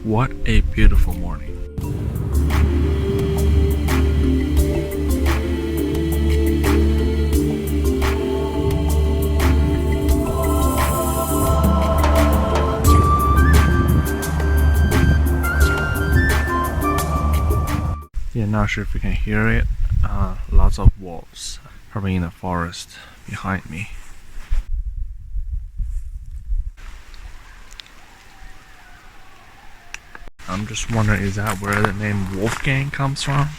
What a beautiful morning. Yeah, not sure if you can hear it. Lots of wolves probably in the forest behind me. I'm just wondering, is that where the name Wolfgang comes from?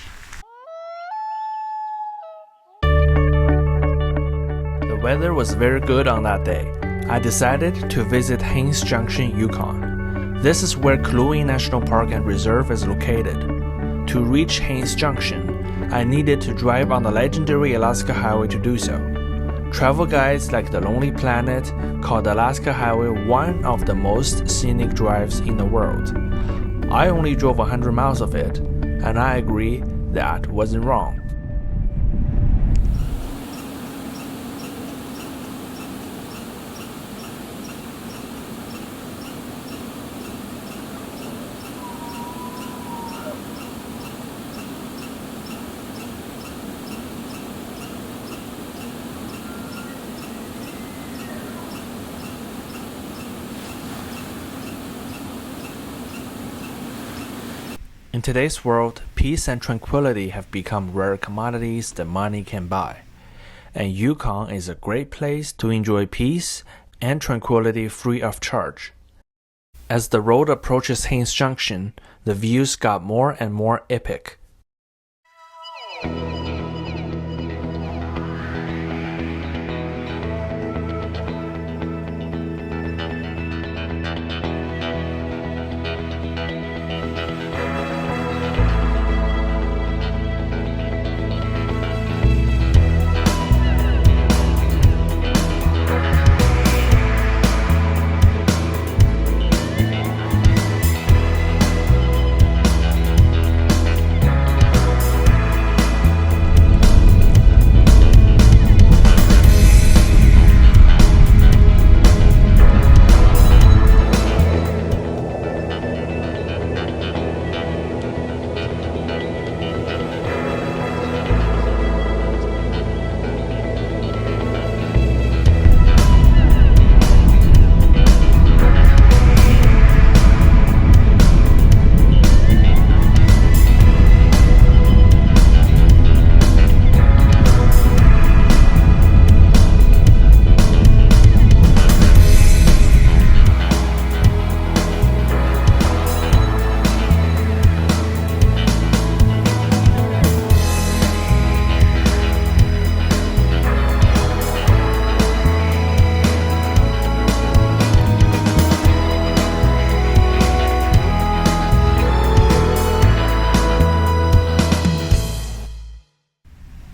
The weather was very good on that day. I decided to visit Haines Junction, Yukon. This is where Kluane National Park and Reserve is located. To reach Haines Junction, I needed to drive on the legendary Alaska Highway to do so. Travel guides like the Lonely Planet call the Alaska Highway one of the most scenic drives in the world. I only drove 100 miles of it, and I agree that wasn't wrong. In today's world, peace and tranquility have become rare commodities that money can buy. And Yukon is a great place to enjoy peace and tranquility free of charge. As the road approaches Haines Junction, the views got more and more epic.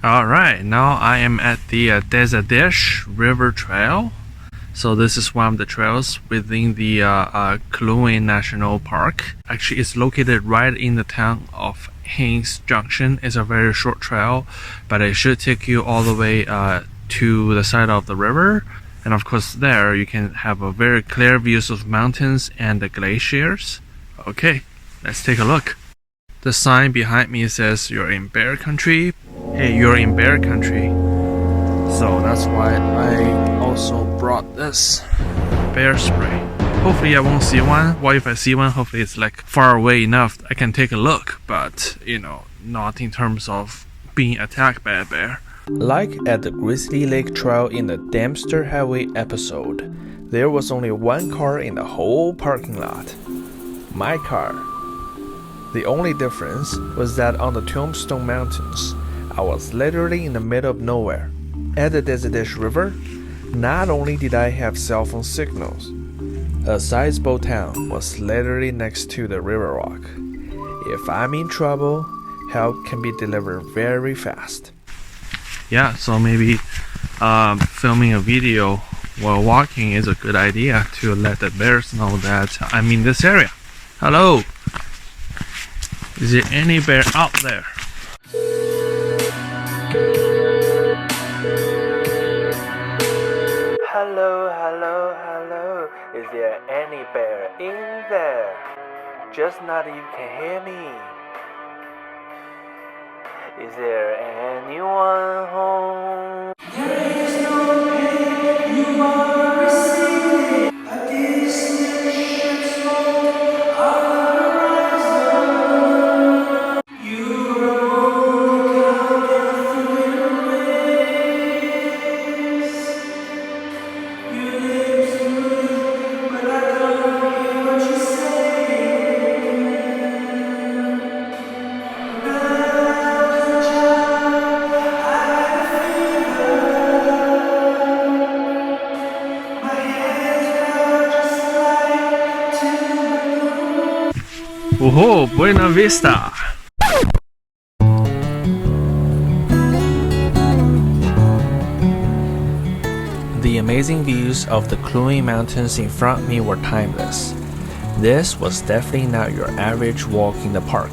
Alright, now I am at the Dezadeash River Trail. So this is one of the trails within the Kluane National Park. Actually, it's located right in the town of Haines Junction. It's a very short trail, but it should take you all the way to the side of the river. And of course there you can have a very clear views of mountains and the glaciers. Okay, let's take a look. The sign behind me says you're in bear country. Hey, you're in bear country. So that's why I also brought this bear spray. Hopefully I won't see one. What if I see one? Hopefully it's like far away enough I can take a look, but you know, not in terms of being attacked by a bear. Like at the Grizzly Lake Trail in the Dempster Highway episode, there was only one car in the whole parking lot. My car. The only difference was that on the Tombstone Mountains, I was literally in the middle of nowhere. At the Dezadeash River, not only did I have cell phone signals, a sizable town was literally next to the river walk. If I'm in trouble, help can be delivered very fast. Yeah, so maybe filming a video while walking is a good idea to let the bears know that I'm in this area. Hello! Is there any bear out there? Hello, hello, hello. Is there any bear in there? Just not you can hear me. Is there anyone home? There is no pain you are receiving. A distant ship's smoke on the horizon. You are only counting through the waves. You live smooth, but I don't hear what you say. Whoa, Buena Vista! The amazing views of the Kluane Mountains in front of me were timeless. This was definitely not your average walk in the park.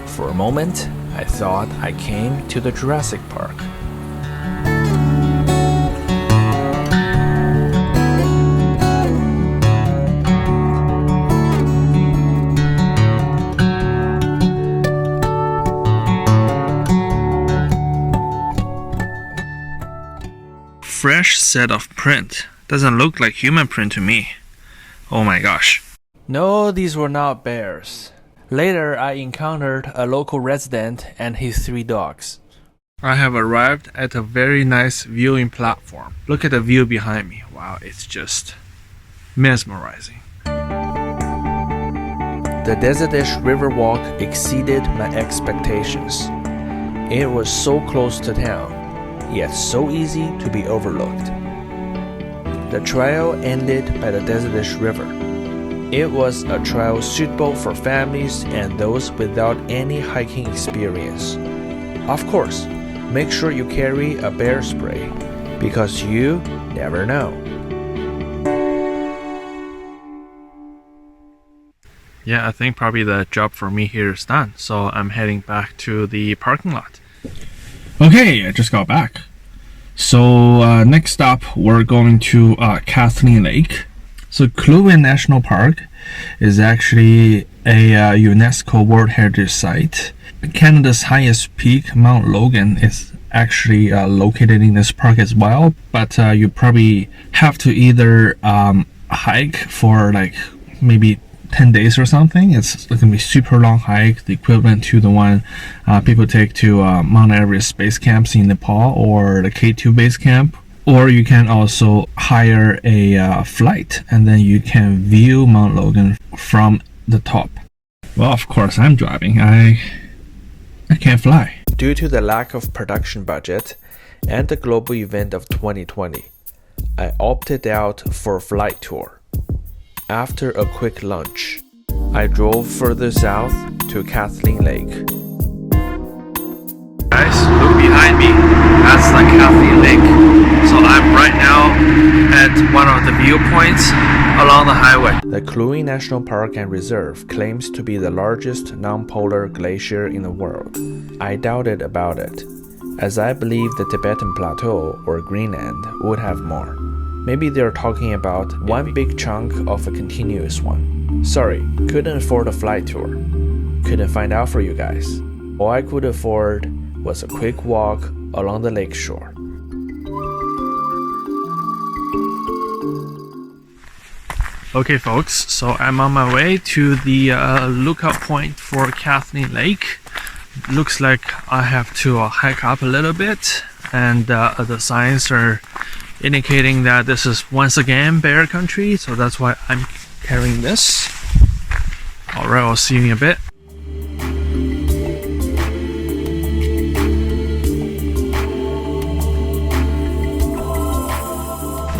For a moment, I thought I came to the Jurassic Park. Fresh set of print. Doesn't look like human print to me. Oh my gosh. No, these were not bears. Later, I encountered a local resident and his 3 dogs. I have arrived at a very nice viewing platform. Look at the view behind me. Wow, it's just mesmerizing. The Dezadeash River walk exceeded my expectations. It was so close to town, yet so easy to be overlooked. The trail ended by the Dezadeash River. It was a trail suitable for families and those without any hiking experience. Of course, make sure you carry a bear spray, because you never know. Yeah, I think probably the job for me here is done, so I'm heading back to the parking lot. Okay, I just got back. So next up, we're going to Kathleen Lake. So Kluane National Park is actually a UNESCO World Heritage Site. Canada's highest peak, Mount Logan, is actually located in this park as well. But you probably have to either hike for like maybe 10 days or something. It's going to be super long hike, the equivalent to the one people take to Mount Everest base camps in Nepal or the K2 base camp. Or you can also hire a flight and then you can view Mount Logan from the top. Well, of course, I'm driving. I can't fly. Due to the lack of production budget and the global event of 2020, I opted out for a flight tour. After a quick lunch, I drove further south to Kathleen Lake. Guys, look behind me. That's the Kathleen Lake. So I'm right now at one of the viewpoints along the highway. The Kluane National Park and Reserve claims to be the largest non-polar glacier in the world. I doubted about it, as I believe the Tibetan Plateau or Greenland would have more. Maybe they're talking about one big chunk of a continuous one. Sorry, couldn't afford a flight tour. Couldn't find out for you guys. All I could afford was a quick walk along the lakeshore. Okay folks, so I'm on my way to the lookout point for Kathleen Lake. Looks like I have to hike up a little bit and the signs are indicating that this is once again bear country, so that's why I'm carrying this. Alright, I'll see you in a bit.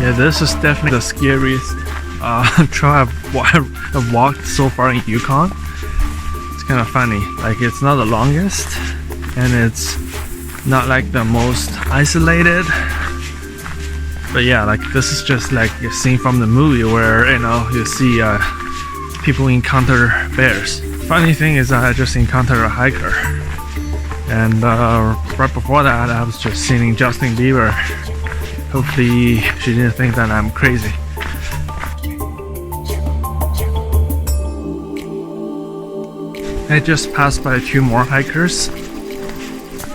Yeah, this is definitely the scariest trail I've walked so far in Yukon. It's kind of funny, like it's not the longest and it's not like the most isolated, but yeah, like this is just like a scene from the movie where, you know, you see people encounter bears. Funny thing is I just encountered a hiker, and right before that I was just seeing Justin Bieber. Hopefully she didn't think that I'm crazy. I just passed by 2 more hikers.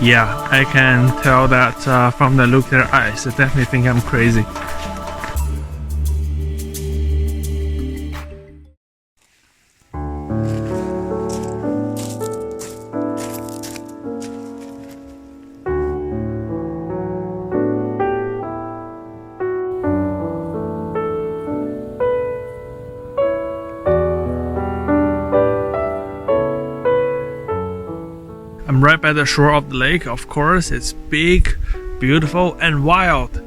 Yeah, I can tell that from the look of their eyes. I definitely think I'm crazy. I'm right by the shore of the lake, of course. It's big, beautiful, and wild.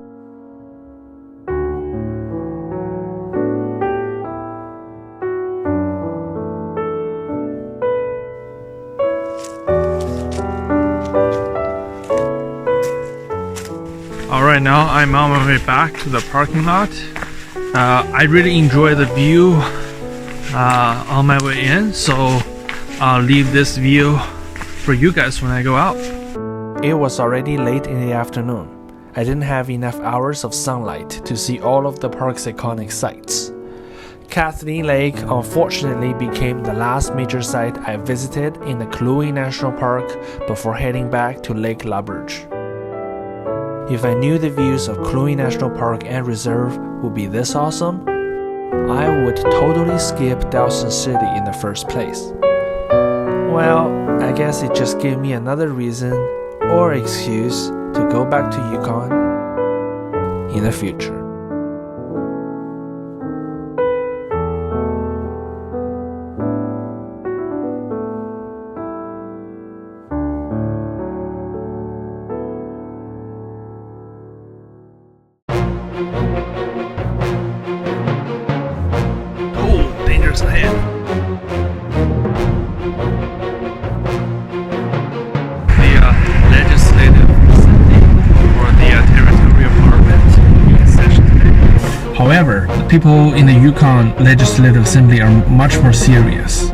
Alright, now I'm on my way back to the parking lot. I really enjoy the view on my way in, so I'll leave this view for you guys when I go out. It was already late in the afternoon. I didn't have enough hours of sunlight to see all of the park's iconic sights. Kathleen Lake unfortunately became the last major site I visited in the Kluane National Park before heading back to Lake Laberge. If I knew the views of Kluane National Park and Reserve would be this awesome, I would totally skip Dawson City in the first place. Well, I guess it just gave me another reason or excuse to go back to Yukon in the future. Oh, dangerous ahead. However, the people in the Yukon Legislative Assembly are much more serious.